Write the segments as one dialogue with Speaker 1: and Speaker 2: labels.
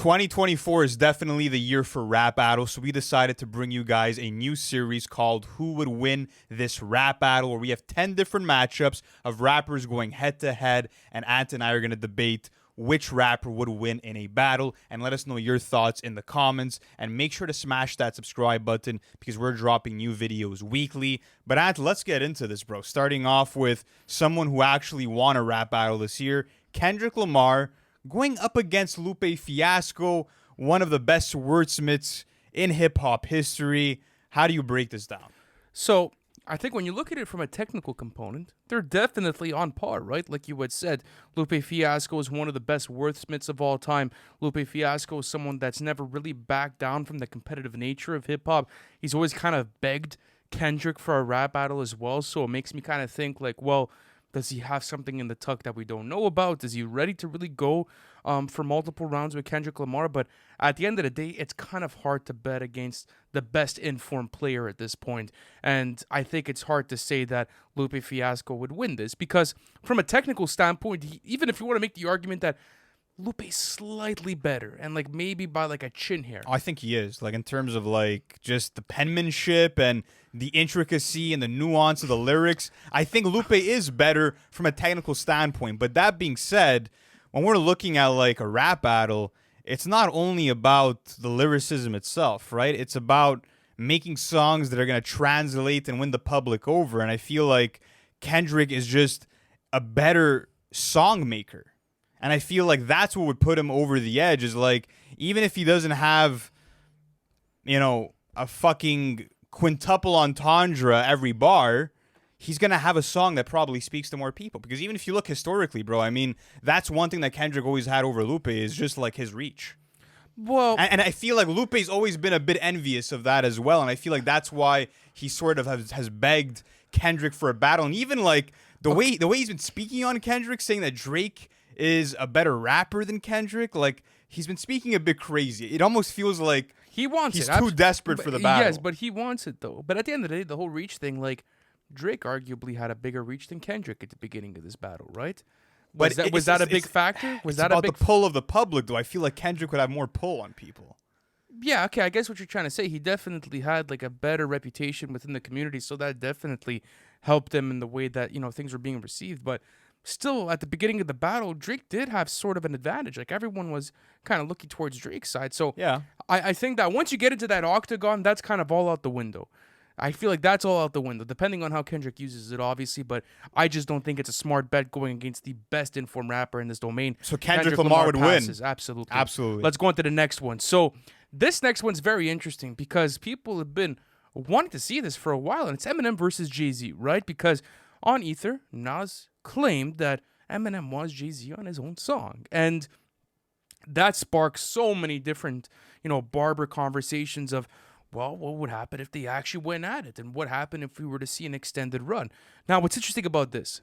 Speaker 1: 2024 is definitely the year for rap battles, so we decided to bring you guys a new series called Who Would Win This Rap Battle, where we have 10 different matchups of rappers going head-to-head, and Ant and I are going to debate which rapper would win in a battle, and let us know your thoughts in the comments, and make sure to smash that subscribe button because we're dropping new videos weekly. But Ant, let's get into this, bro. Starting off with someone who actually won a rap battle this year, Kendrick Lamar, going up against Lupe Fiasco, one of the best wordsmiths in hip-hop history. How do you break this down?
Speaker 2: So, I think when you look at it from a technical component, they're definitely on par, right? Like you had said, Lupe Fiasco is one of the best wordsmiths of all time. Lupe Fiasco is someone that's never really backed down from the competitive nature of hip-hop. He's always kind of begged Kendrick for a rap battle as well, so it makes me kind of think like, well, does he have something in the tuck that we don't know about? Is he ready to really go for multiple rounds with Kendrick Lamar? But at the end of the day, it's kind of hard to bet against the best informed player at this point. And I think it's hard to say that Lupe Fiasco would win this because from a technical standpoint, even if you want to make the argument that Lupe's slightly better and like maybe by like a chin hair.
Speaker 1: I think he is, like in terms of like just the penmanship and the intricacy and the nuance of the lyrics. I think Lupe is better from a technical standpoint. But that being said, when we're looking at like a rap battle, it's not only about the lyricism itself, right? It's about making songs that are going to translate and win the public over. And I feel like Kendrick is just a better song maker. And I feel like that's what would put him over the edge is like, even if he doesn't have, you know, a fucking quintuple entendre every bar, he's going to have a song that probably speaks to more people. Because even if you look historically, bro, I mean, that's one thing that Kendrick always had over Lupe is just like his reach.
Speaker 2: Well,
Speaker 1: and I feel like Lupe's always been a bit envious of that as well. And I feel like that's why he sort of has begged Kendrick for a battle. And even like the way he's been speaking on Kendrick, saying that Drake is a better rapper than Kendrick, like he's been speaking a bit crazy. It almost feels like
Speaker 2: he wants
Speaker 1: he's
Speaker 2: it.
Speaker 1: too desperate for the battle.
Speaker 2: Yes, but he wants it though. But at the end of the day, the whole reach thing, like Drake arguably had a bigger reach than Kendrick at the beginning of this battle, right? Was that a big factor? Was that
Speaker 1: about
Speaker 2: a big
Speaker 1: the pull of the public? Though I feel like Kendrick would have more pull on people.
Speaker 2: Yeah, okay, I guess what you're trying to say, he definitely had like a better reputation within the community, so that definitely helped him in the way that, you know, things were being received. But still, at the beginning of the battle, Drake did have sort of an advantage. Like, everyone was kind of looking towards Drake's side. So
Speaker 1: yeah,
Speaker 2: I think that once you get into that octagon, that's kind of all out the window. I feel like that's all out the window, depending on how Kendrick uses it, obviously. But I just don't think it's a smart bet going against the best informed rapper in this domain.
Speaker 1: So Kendrick Lamar would
Speaker 2: passes.
Speaker 1: win.
Speaker 2: Absolutely.
Speaker 1: Absolutely.
Speaker 2: Let's go on to the next one. So this next one's very interesting because people have been wanting to see this for a while, and it's Eminem versus Jay-Z, right? Because on Ether, Nas claimed that Eminem was Jay-Z on his own song. And that sparks so many different, you know, barber conversations of, well, what would happen if they actually went at it? And what happened if we were to see an extended run? Now, what's interesting about this,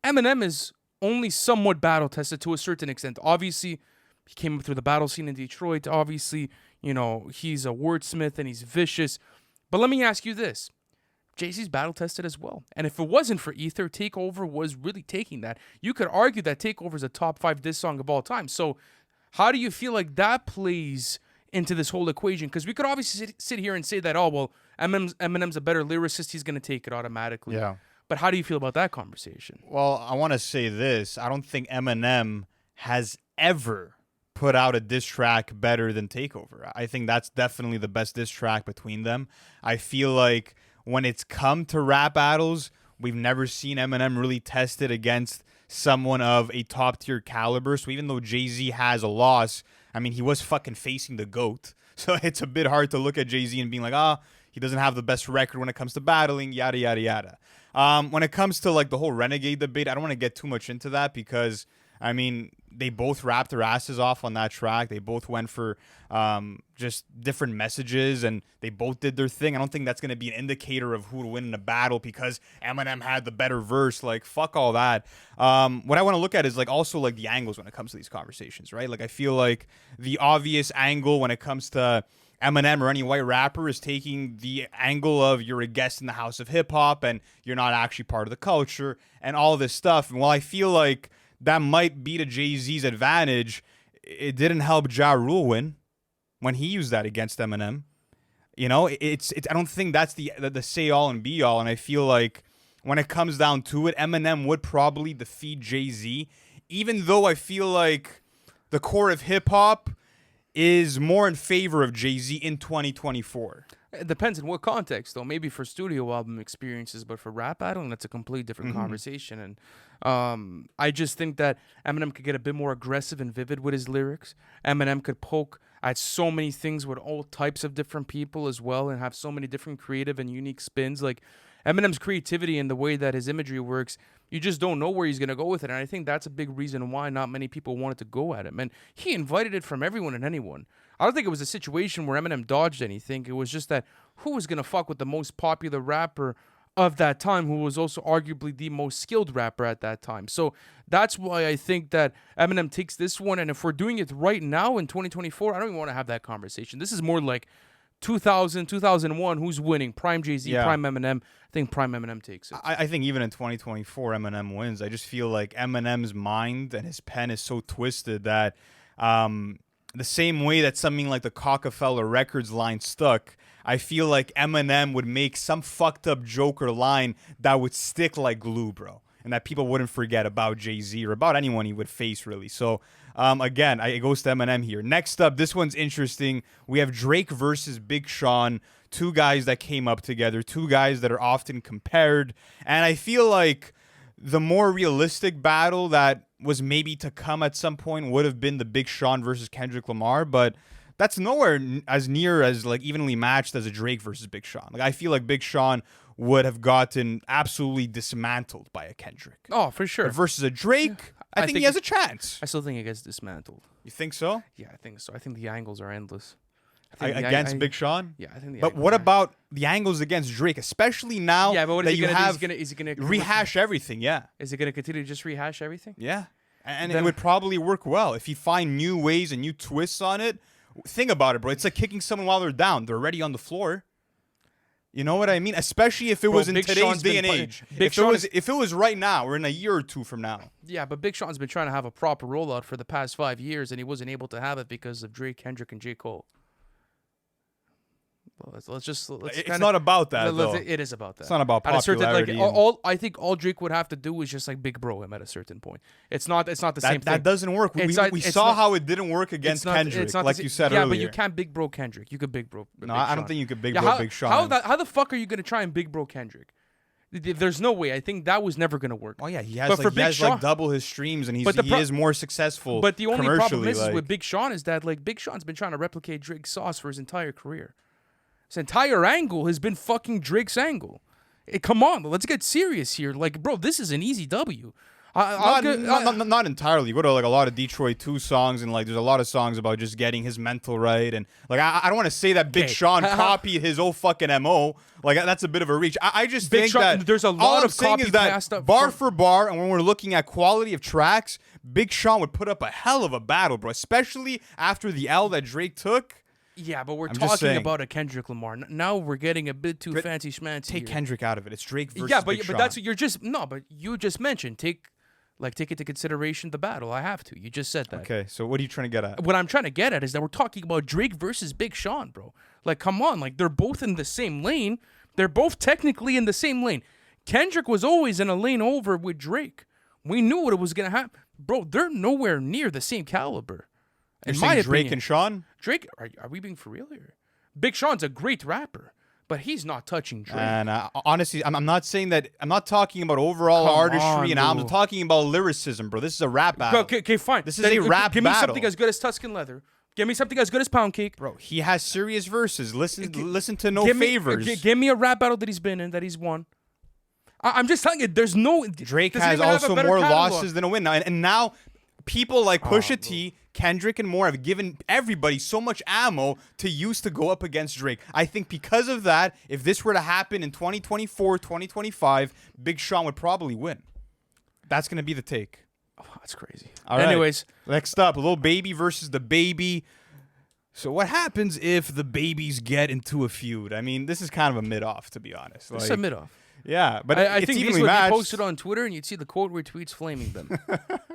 Speaker 2: Eminem is only somewhat battle tested to a certain extent. Obviously, he came up through the battle scene in Detroit. Obviously, you know, he's a wordsmith and he's vicious. But let me ask you this. Jay-Z's battle tested as well. And if it wasn't for Ether, Takeover was really taking that. You could argue that Takeover is a top 5 diss song of all time. So how do you feel like that plays into this whole equation? Because we could obviously sit here and say that, oh, well, Eminem's a better lyricist. He's going to take it automatically.
Speaker 1: Yeah.
Speaker 2: But how do you feel about that conversation?
Speaker 1: Well, I want to say this. I don't think Eminem has ever put out a diss track better than Takeover. I think that's definitely the best diss track between them. I feel like when it's come to rap battles, we've never seen Eminem really tested against someone of a top-tier caliber. So even though Jay-Z has a loss, I mean, he was fucking facing the GOAT. So it's a bit hard to look at Jay-Z and being like, he doesn't have the best record when it comes to battling, yada, yada, yada. When it comes to like the whole Renegade debate, I don't want to get too much into that because, I mean, they both rapped their asses off on that track. They both went for just different messages, and they both did their thing. I don't think that's going to be an indicator of who would win in a battle because Eminem had the better verse. Like, fuck all that. What I want to look at is like also like the angles when it comes to these conversations, right? Like, I feel like the obvious angle when it comes to Eminem or any white rapper is taking the angle of you're a guest in the house of hip hop and you're not actually part of the culture and all this stuff. And while I feel like that might be to Jay-Z's advantage, it didn't help Ja Rule win when he used that against Eminem. You know, it's I don't think that's the say all and be all. And I feel like when it comes down to it, Eminem would probably defeat Jay-Z, even though I feel like the core of hip hop is more in favor of Jay-Z in 2024.
Speaker 2: It depends in what context, though. Maybe for studio album experiences, but for rap battling, that's a completely different conversation. And I just think that Eminem could get a bit more aggressive and vivid with his lyrics. Eminem could poke at so many things with all types of different people as well, and have so many different creative and unique spins. Like Eminem's creativity and the way that his imagery works, you just don't know where he's going to go with it. And I think that's a big reason why not many people wanted to go at him. And he invited it from everyone and anyone. I don't think it was a situation where Eminem dodged anything. It was just that who was going to fuck with the most popular rapper of that time, who was also arguably the most skilled rapper at that time. So that's why I think that Eminem takes this one. And if we're doing it right now in 2024, I don't even want to have that conversation. This is more like 2000, 2001, who's winning? Prime Jay-Z, Prime Eminem. I think Prime Eminem takes it.
Speaker 1: I think even in 2024, Eminem wins. I just feel like Eminem's mind and his pen is so twisted that the same way that something like the Rockefeller Records line stuck, I feel like Eminem would make some fucked up joke or line that would stick like glue, bro. And that people wouldn't forget about Jay-Z or about anyone he would face, really. So, again, it goes to Eminem here. Next up, this one's interesting. We have Drake versus Big Sean. Two guys that came up together. Two guys that are often compared. And I feel like the more realistic battle that was maybe to come at some point would have been the Big Sean versus Kendrick Lamar. But that's nowhere as near as like evenly matched as a Drake versus Big Sean. Like I feel like Big Sean would have gotten absolutely dismantled by a Kendrick.
Speaker 2: Oh, for sure.
Speaker 1: But versus a Drake, I think he has a chance.
Speaker 2: I still think it gets dismantled.
Speaker 1: You think so?
Speaker 2: Yeah, I think so. I think the angles are endless.
Speaker 1: Against Big Sean?
Speaker 2: Yeah, I think the
Speaker 1: But what about the angles against Drake, especially now that you have
Speaker 2: is he gonna
Speaker 1: rehash everything, yeah.
Speaker 2: Is it going to continue to just rehash everything?
Speaker 1: Yeah. And it would probably work well. If you find new ways and new twists on it, think about it, bro. It's like kicking someone while they're down. They're already on the floor. You know what I mean? Especially if it was in today's day and age. If it was right now or in a year or two from now.
Speaker 2: Yeah, but Big Sean's been trying to have a proper rollout for the past 5 years, and he wasn't able to have it because of Drake, Kendrick, and J. Cole. Well,
Speaker 1: it's not about that, though.
Speaker 2: It is about that.
Speaker 1: It's not about popularity.
Speaker 2: I think all Drake would have to do is just like big bro him at a certain point. It's not the same thing.
Speaker 1: That doesn't work. We saw how it didn't work against Kendrick, like you said earlier.
Speaker 2: Yeah, but you can't big bro Kendrick. You could big bro.
Speaker 1: No, I don't think you could big bro Big Sean.
Speaker 2: How the fuck are you gonna try and big bro Kendrick? There's no way. I think that was never gonna work.
Speaker 1: Oh yeah, he has like double his streams, and he is more successful.
Speaker 2: But the only problem is with Big Sean is that like Big Sean's been trying to replicate Drake's sauce for his entire career. His entire angle has been fucking Drake's angle. Come on, let's get serious here. Like, bro, this is an easy W.
Speaker 1: Not entirely. You go to like a lot of Detroit 2 songs, and like there's a lot of songs about just getting his mental right, and like I don't want to say that Big Sean copied his old fucking MO. Like that's a bit of a reach. I just think that
Speaker 2: there's a lot of copy
Speaker 1: that bar for bar, and when we're looking at quality of tracks, Big Sean would put up a hell of a battle, bro. Especially after the L that Drake took.
Speaker 2: Yeah, but we're talking about a Kendrick Lamar. Now we're getting a bit too fancy schmancy.
Speaker 1: Take Kendrick out of it. It's Drake versus Big Sean.
Speaker 2: But that's what you're just but you just mentioned take into consideration the battle. I have to. You just said that.
Speaker 1: Okay, so what are you trying to get at?
Speaker 2: What I'm trying to get at is that we're talking about Drake versus Big Sean, bro. Like, come on, like they're both in the same lane. They're both technically in the same lane. Kendrick was always in a lane over with Drake. We knew what it was gonna happen, bro. They're nowhere near the same caliber.
Speaker 1: In my opinion, Drake and Sean?
Speaker 2: Drake, are we being for real here? Big Sean's a great rapper, but he's not touching Drake.
Speaker 1: And honestly, I'm not saying that. I'm not talking about overall artistry and albums. I'm talking about lyricism, bro. This is a rap battle.
Speaker 2: Okay, fine.
Speaker 1: This is a rap battle.
Speaker 2: Give me something as good as Tuscan Leather. Give me something as good as Pound Cake.
Speaker 1: Bro, he has serious verses. Listen to No Favors.
Speaker 2: Give me a rap battle that he's been in, that he's won. I'm just telling you, there's no...
Speaker 1: Drake has also more losses than a win. And now... People like Pusha T, Kendrick, and more have given everybody so much ammo to use to go up against Drake. I think because of that, if this were to happen in 2024, 2025, Big Sean would probably win. That's going to be the take.
Speaker 2: Oh, that's crazy.
Speaker 1: All
Speaker 2: Anyways.
Speaker 1: Right. Next up, Lil Baby versus DaBaby. So what happens if the babies get into a feud? I mean, this is kind of a mid-off, to be honest.
Speaker 2: It's a mid-off.
Speaker 1: Yeah, but
Speaker 2: I
Speaker 1: it's
Speaker 2: think these
Speaker 1: evenly
Speaker 2: would be
Speaker 1: matched.
Speaker 2: posted on Twitter, and you'd see the quote retweets flaming them.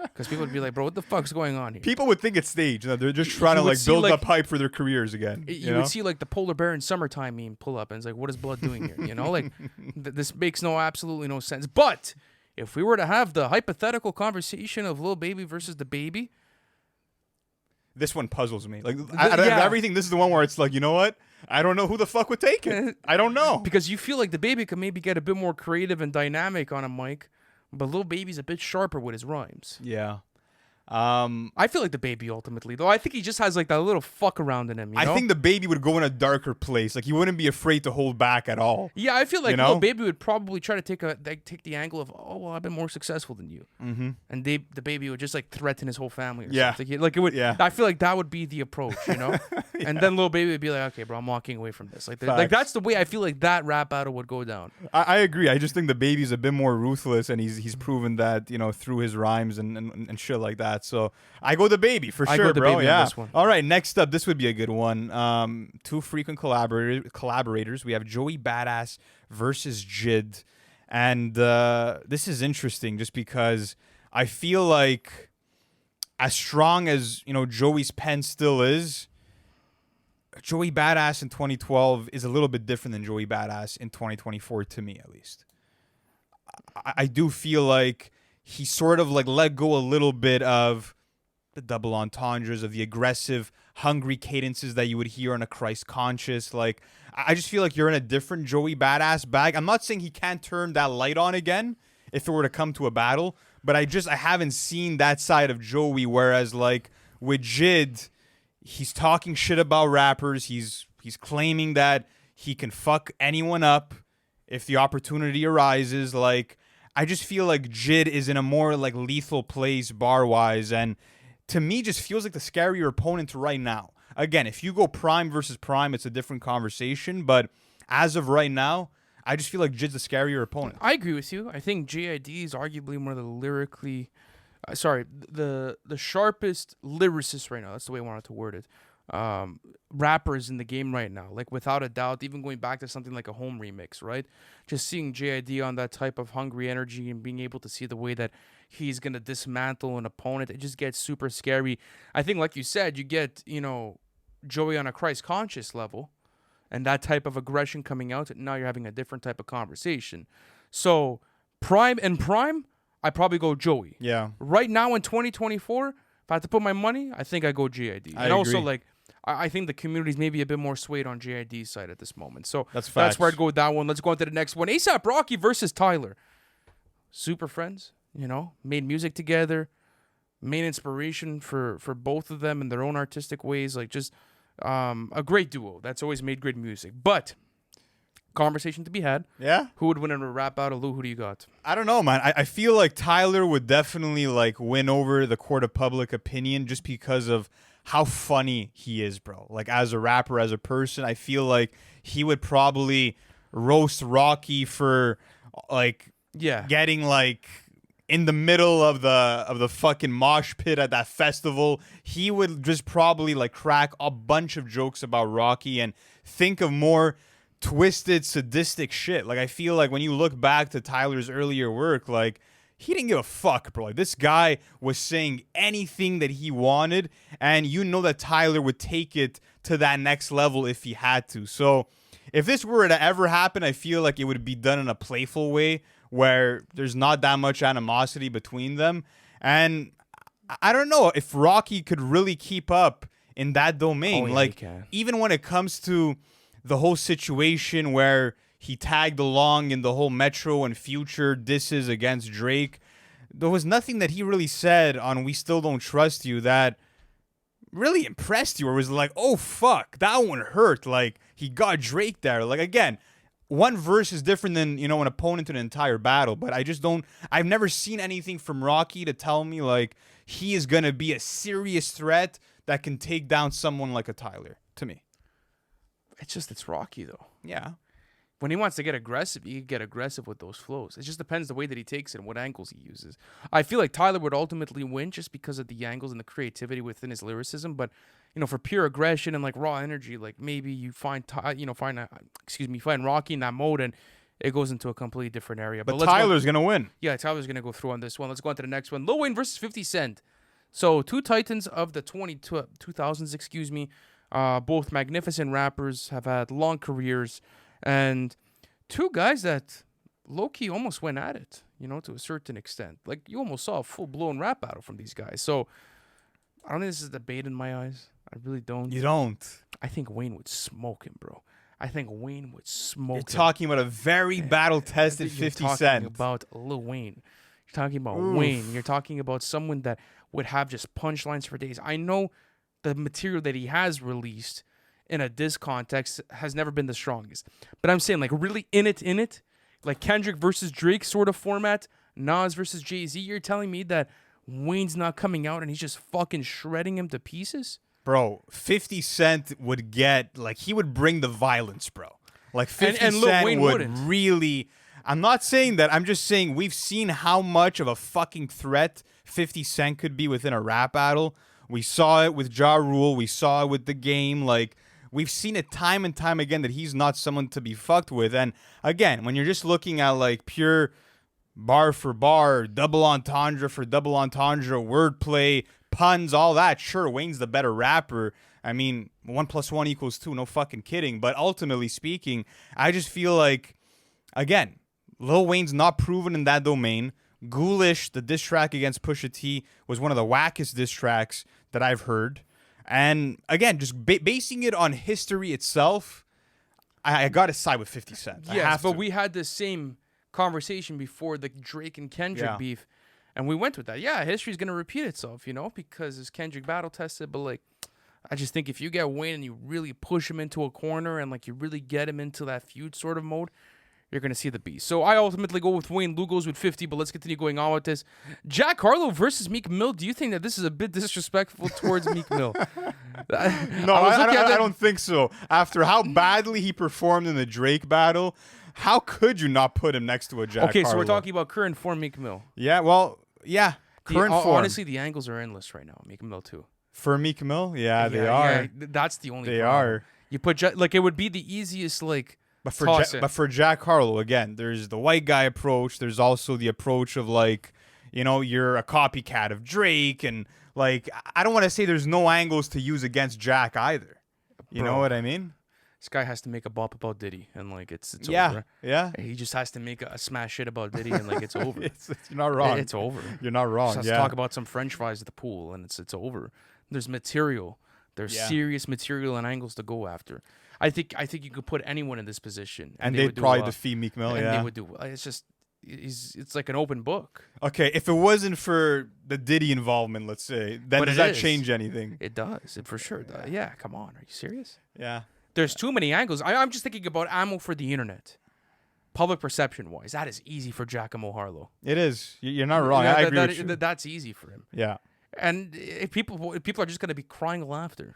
Speaker 2: Because people would be like, bro, what the fuck's going on here?
Speaker 1: People would think it's staged. They're just trying to
Speaker 2: would
Speaker 1: like
Speaker 2: see,
Speaker 1: build
Speaker 2: like-
Speaker 1: up hype for their careers again.
Speaker 2: You would see like the polar bear in summertime meme pull up, and it's like, what is Blood doing here? You know, like this makes absolutely no sense. But if we were to have the hypothetical conversation of Lil Baby versus DaBaby,
Speaker 1: This one puzzles me. Like out of everything, this is the one where it's like, you know what? I don't know who the fuck would take it. I don't know.
Speaker 2: because you feel like DaBaby could maybe get a bit more creative and dynamic on a mic, but Lil Baby's a bit sharper with his rhymes.
Speaker 1: Yeah.
Speaker 2: I feel like DaBaby ultimately, though. I think he just has like that little fuck around in him. You know?
Speaker 1: I think DaBaby would go in a darker place. Like he wouldn't be afraid to hold back at all.
Speaker 2: Yeah, I feel like
Speaker 1: You know?
Speaker 2: Lil Baby would probably try to take the angle of, oh well, I've been more successful than you, and DaBaby would just like threaten his whole family. Or
Speaker 1: Yeah.
Speaker 2: something. Like it would.
Speaker 1: Yeah.
Speaker 2: I feel like that would be the approach, you know. And then Lil Baby would be like, okay, bro, I'm walking away from this. Like that's the way I feel like that rap battle would go down.
Speaker 1: I agree. I just think DaBaby's a bit more ruthless, and he's proven that, you know, through his rhymes and shit like that. So I go DaBaby for
Speaker 2: I
Speaker 1: sure,
Speaker 2: go
Speaker 1: bro.
Speaker 2: DaBaby on
Speaker 1: Yeah.
Speaker 2: this one.
Speaker 1: All right. Next up, this would be a good one. Two frequent collaborators. We have Joey Badass versus Jid, and this is interesting just because I feel like, as strong as, you know, Joey's pen still is, Joey Badass in 2012 is a little bit different than Joey Badass in 2024, to me at least. I do feel like he sort of like let go a little bit of the double entendres, of the aggressive, hungry cadences that you would hear on a Christ Conscious. Like, I just feel like you're in a different Joey Badass bag. I'm not saying he can't turn that light on again if it were to come to a battle, but I haven't seen that side of Joey. Whereas like with Jid, he's talking shit about rappers. He's claiming that he can fuck anyone up if the opportunity arises. Like, I just feel like Jid is in a more like lethal place bar wise, and to me just feels like the scarier opponent right now. Again, if you go prime versus prime, it's a different conversation, but as of right now, I just feel like Jid's the scarier opponent.
Speaker 2: I agree with you. I think JID is arguably one of the lyrically, the sharpest lyricist right now. That's the way I wanted to word it. Rappers in the game right now, like without a doubt. Even going back to something like a Home remix, right? Just seeing JID on that type of hungry energy and being able to see the way that he's gonna dismantle an opponent, it just gets super scary. I think, like you said, you get, you know, Joey on a Christ conscious level, and that type of aggression coming out. Now you're having a different type of conversation. So prime, I probably go Joey.
Speaker 1: Yeah.
Speaker 2: Right now in 2024, if I had to put my money, I think I go JID.
Speaker 1: I
Speaker 2: Also,
Speaker 1: agree.
Speaker 2: like, I think the community's maybe a bit more swayed on JID's side at this moment. So
Speaker 1: That's
Speaker 2: that's where
Speaker 1: facts.
Speaker 2: I'd go with that one. Let's go on to the next one. A$AP Rocky versus Tyler. Super friends, you know, made music together, main inspiration for both of them in their own artistic ways. Like, just a great duo that's always made great music. But conversation to be had.
Speaker 1: Yeah.
Speaker 2: Who would win in a rap battle? Lou, who do you got?
Speaker 1: I don't know, man. I feel like Tyler would definitely like win over the court of public opinion just because of how funny he is, bro. Like, as a rapper, as a person, I feel like he would probably roast Rocky for like
Speaker 2: Yeah.
Speaker 1: getting like in the middle of the fucking mosh pit at that festival. He would just probably like crack a bunch of jokes about Rocky and think of more twisted, sadistic shit. Like, I feel like when you look back to Tyler's earlier work, like, he didn't give a fuck, bro. Like, this guy was saying anything that he wanted, and you know that Tyler would take it to that next level if he had to. So if this were to ever happen, I feel like it would be done in a playful way where there's not that much animosity between them. And I don't know if Rocky could really keep up in that domain.
Speaker 2: Oh, yeah,
Speaker 1: like,
Speaker 2: he can.
Speaker 1: even when it comes to the whole situation where he tagged along in the whole Metro and Future disses against Drake, there was nothing that he really said on We Still Don't Trust You that really impressed you or was like, oh, fuck, that one hurt. Like, he got Drake there. Like, again, one verse is different than, you know, an opponent in an entire battle, but I've never seen anything from Rocky to tell me, like, he is going to be a serious threat that can take down someone like a Tyler, to me.
Speaker 2: It's Rocky, though.
Speaker 1: Yeah.
Speaker 2: When he wants to get aggressive, he can get aggressive with those flows. It just depends the way that he takes it and what angles he uses. I feel like Tyler would ultimately win just because of the angles and the creativity within his lyricism. But, you know, for pure aggression and like raw energy, like maybe you find Rocky in that mode, and it goes into a completely different area.
Speaker 1: But
Speaker 2: let's go-
Speaker 1: Tyler's gonna win.
Speaker 2: Yeah, Tyler's going to go through on this one. Let's go on to the next one. Lil Wayne versus 50 Cent. So, two titans of the 2000s, excuse me. Both magnificent rappers, have had long careers. And two guys that low-key almost went at it, to a certain extent. Like, you almost saw a full-blown rap battle from these guys. So, I don't think this is a debate in my eyes. I really don't.
Speaker 1: You don't.
Speaker 2: I think Wayne would smoke him, bro. I think Wayne would smoke him.
Speaker 1: You're talking about a very battle-tested 50 Cent.
Speaker 2: You're talking about Lil Wayne. You're talking about Wayne. You're talking about someone that would have just punchlines for days. I know the material that he has released in a diss context has never been the strongest. But I'm saying, like, really in it, like Kendrick versus Drake sort of format, Nas versus Jay-Z, you're telling me that Wayne's not coming out and he's just fucking shredding him to pieces?
Speaker 1: Bro, 50 Cent would get, like, he would bring the violence, bro. Like, 50
Speaker 2: and Lil
Speaker 1: Cent
Speaker 2: Wayne
Speaker 1: would
Speaker 2: wouldn't.
Speaker 1: really... I'm not saying that. I'm just saying we've seen how much of a fucking threat 50 Cent could be within a rap battle. We saw it with Ja Rule. We saw it with The Game. Like, we've seen it time and time again that he's not someone to be fucked with. And, again, when you're just looking at, like, pure bar for bar, double entendre for double entendre, wordplay, puns, all that. Sure, Wayne's the better rapper. I mean, 1 + 1 = 2, no fucking kidding. But ultimately speaking, I just feel like, again, Lil Wayne's not proven in that domain. Ghoulish, the diss track against Pusha T, was one of the wackest diss tracks that I've heard. And again, just basing it on history itself, I got to side with 50 Cent.
Speaker 2: Yes, but we had the same conversation before the Drake and Kendrick beef, and we went with that. Yeah, history's going to repeat itself, because it's Kendrick battle tested, but, like, I just think if you get Wayne and you really push him into a corner and, like, you really get him into that feud sort of mode, you're going to see the beast. So I ultimately go with Wayne. Lou goes with 50, but let's continue going on with this. Jack Harlow versus Meek Mill. Do you think that this is a bit disrespectful towards Meek Mill?
Speaker 1: No, I don't think so. After how badly he performed in the Drake battle, how could you not put him next to a Jack Harlow?
Speaker 2: So we're talking about current form Meek Mill.
Speaker 1: Yeah, well, yeah, current form.
Speaker 2: Honestly, the angles are endless right now. Meek Mill too.
Speaker 1: For Meek Mill? Yeah, they are.
Speaker 2: Yeah, that's the only
Speaker 1: They
Speaker 2: problem.
Speaker 1: are.
Speaker 2: You put, like, it would be the easiest, like,
Speaker 1: But for Jack Harlow, again, there's the white guy approach. There's also the approach of, like, you're a copycat of Drake. And, like, I don't want to say there's no angles to use against Jack either. You know what I mean?
Speaker 2: This guy has to make a bop about Diddy, and, like, it's
Speaker 1: yeah,
Speaker 2: over.
Speaker 1: Yeah.
Speaker 2: He just has to make a smash shit about Diddy, and, like, it's over.
Speaker 1: You're not wrong.
Speaker 2: It's over.
Speaker 1: You're not wrong.
Speaker 2: Just has to talk about some French fries at the pool, and it's over. There's material. There's serious material and angles to go after. I think you could put anyone in this position,
Speaker 1: and they'd probably defeat Meek Mill.
Speaker 2: And they would do. It's just, it's like an open book.
Speaker 1: Okay, if it wasn't for the Diddy involvement, let's say, then does that change anything?
Speaker 2: It does. It for sure does. Yeah, come on. Are you serious?
Speaker 1: Yeah.
Speaker 2: There's too many angles. I'm just thinking about ammo for the internet. Public perception wise, that is easy for Giacomo Harlow.
Speaker 1: It is. You're not wrong. I agree with you.
Speaker 2: That's easy for him.
Speaker 1: Yeah.
Speaker 2: And if people are just gonna be crying laughter.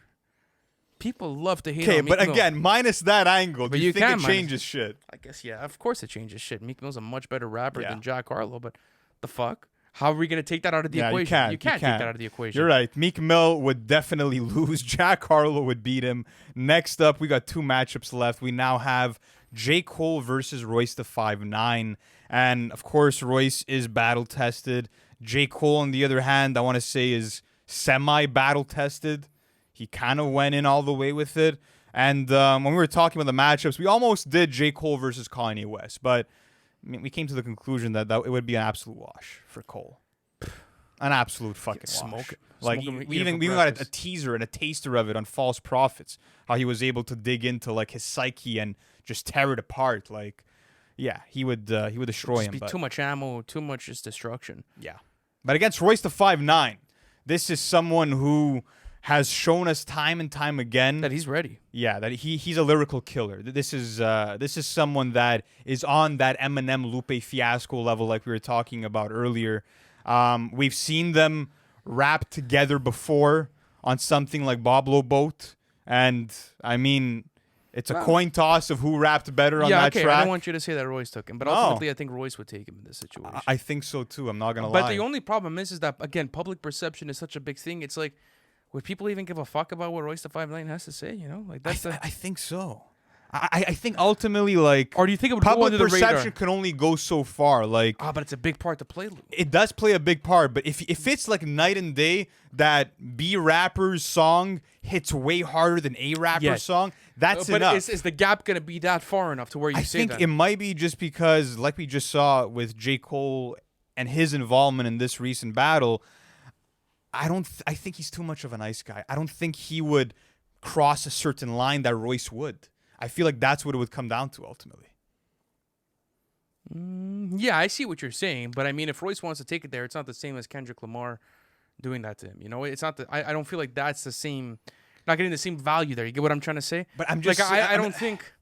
Speaker 2: People love to hate.
Speaker 1: Okay,
Speaker 2: on Meek
Speaker 1: but
Speaker 2: Mill.
Speaker 1: again, minus that angle, do you think it changes shit?
Speaker 2: I guess of course it changes shit. Meek Mill's a much better rapper than Jack Harlow, but the fuck? How are we gonna take that out of the equation? You can't take that out of the equation.
Speaker 1: You're right. Meek Mill would definitely lose. Jack Harlow would beat him. Next up, we got 2 matchups left. We now have J. Cole versus Royce the 5'9", and of course Royce is battle tested. J. Cole, on the other hand, I want to say is semi-battle tested. He kind of went in all the way with it. And when we were talking about the matchups, we almost did J. Cole versus Kanye West. But I mean, we came to the conclusion that it would be an absolute wash for Cole. An absolute fucking wash. Like, we even got a teaser and a taster of it on False Prophets. How he was able to dig into, like, his psyche and just tear it apart. Like, yeah, he would destroy him.
Speaker 2: Be too much ammo, too much just destruction.
Speaker 1: Yeah. But against Royce the 5'9", this is someone who has shown us time and time again
Speaker 2: that he's ready.
Speaker 1: Yeah, that he's a lyrical killer. This is someone that is on that Eminem Lupe Fiasco level, like we were talking about earlier. We've seen them rap together before on something like Boblo Boat, and I mean, it's a coin toss of who rapped better on that track.
Speaker 2: I don't want you to say that Royce took him, but ultimately I think Royce would take him in this situation.
Speaker 1: I think so too. I'm not gonna lie.
Speaker 2: But the only problem is that, again, public perception is such a big thing. It's like, would people even give a fuck about what Royce the 5'9" has to say? Like that's.
Speaker 1: I think so. I think ultimately, like,
Speaker 2: Or do you think it would go
Speaker 1: public
Speaker 2: under the
Speaker 1: perception
Speaker 2: radar?
Speaker 1: can only go so far. Like,
Speaker 2: But it's a big part to play, Lou.
Speaker 1: it does play a big part, but if it's like night and day that B rapper's song hits way harder than A rapper's
Speaker 2: Yes.
Speaker 1: song, that's
Speaker 2: But
Speaker 1: enough.
Speaker 2: is the gap going to be that far enough to where you
Speaker 1: I
Speaker 2: say
Speaker 1: think
Speaker 2: that?
Speaker 1: it might be just because, like we just saw with J. Cole and his involvement in this recent battle, I think he's too much of a nice guy. I don't think he would cross a certain line that Royce would. I feel like that's what it would come down to ultimately.
Speaker 2: Yeah, I see what you're saying, but I mean, if Royce wants to take it there, it's not the same as Kendrick Lamar doing that to him. You know, it's not the. I don't feel like that's the same. Not getting the same value there. You get what I'm trying to say?
Speaker 1: But I'm just
Speaker 2: like, I
Speaker 1: I'm-
Speaker 2: don't think.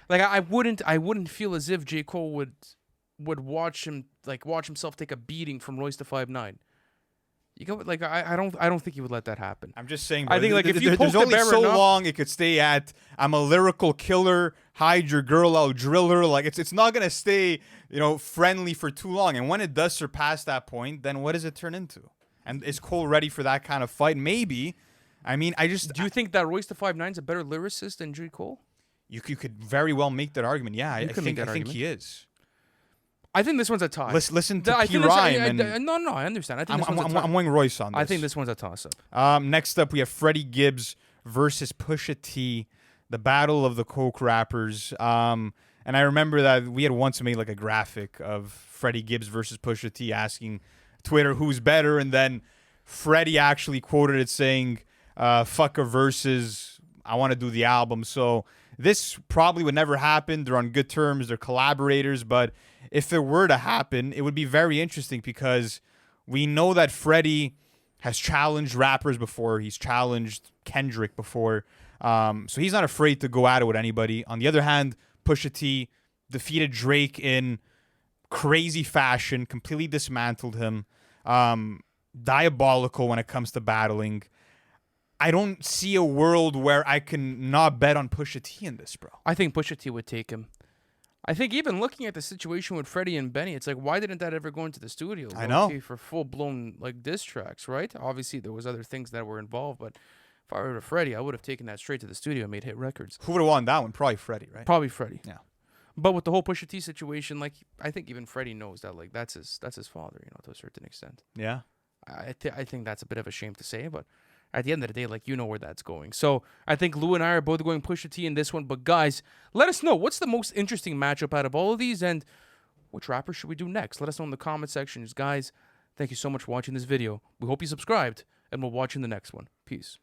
Speaker 2: Like, I wouldn't feel as if J. Cole would watch himself take a beating from Royce to 5'9". You go like I don't think he would let that happen.
Speaker 1: I'm just saying.
Speaker 2: I think, like, if you
Speaker 1: there's
Speaker 2: poke the
Speaker 1: only
Speaker 2: bear
Speaker 1: so
Speaker 2: enough-
Speaker 1: long it could stay at. I'm a lyrical killer. Hide your girl, I'll drill her. Like it's not gonna stay, friendly for too long. And when it does surpass that point, then what does it turn into? And is Cole ready for that kind of fight? Maybe. I mean,
Speaker 2: Do you think that Royce to 5'9" is a better lyricist than J. Cole?
Speaker 1: You could very well make that argument. Yeah, I
Speaker 2: could make
Speaker 1: think
Speaker 2: that argument.
Speaker 1: he is.
Speaker 2: I think this one's a tie.
Speaker 1: Listen to
Speaker 2: I
Speaker 1: P
Speaker 2: think this-
Speaker 1: Rhyme.
Speaker 2: no, I understand. I think this one's a tie.
Speaker 1: I'm going Royce on this.
Speaker 2: I think this one's a toss-up.
Speaker 1: Next up, we have Freddie Gibbs versus Pusha T, the battle of the coke rappers. And I remember that we had once made like a graphic of Freddie Gibbs versus Pusha T, asking Twitter who's better, and then Freddie actually quoted it saying, "Fuck a versus, I want to do the album." So this probably would never happen. They're on good terms. They're collaborators, but if it were to happen, it would be very interesting because we know that Freddie has challenged rappers before. He's challenged Kendrick before. So he's not afraid to go at it with anybody. On the other hand, Pusha T defeated Drake in crazy fashion, completely dismantled him. Diabolical when it comes to battling. I don't see a world where I can not bet on Pusha T in this, bro.
Speaker 2: I think Pusha T would take him. I think even looking at the situation with Freddie and Benny, it's like, why didn't that ever go into the studio?
Speaker 1: I know.
Speaker 2: For full-blown, like, diss tracks, right? Obviously, there was other things that were involved, but if I were to Freddie, I would have taken that straight to the studio and made hit records.
Speaker 1: Who would have won that one? Probably Freddie, right?
Speaker 2: Probably Freddie.
Speaker 1: Yeah.
Speaker 2: But with the whole Pusha T situation, like, I think even Freddie knows that, like, that's his father, to a certain extent.
Speaker 1: Yeah.
Speaker 2: I think that's a bit of a shame to say, but at the end of the day, like, you know where that's going. So I think Lou and I are both going Pusha T in this one. But guys, let us know what's the most interesting matchup out of all of these, and which rapper should we do next? Let us know in the comment sections, guys. Thank you so much for watching this video. We hope you subscribed, and we'll watch you in the next one. Peace.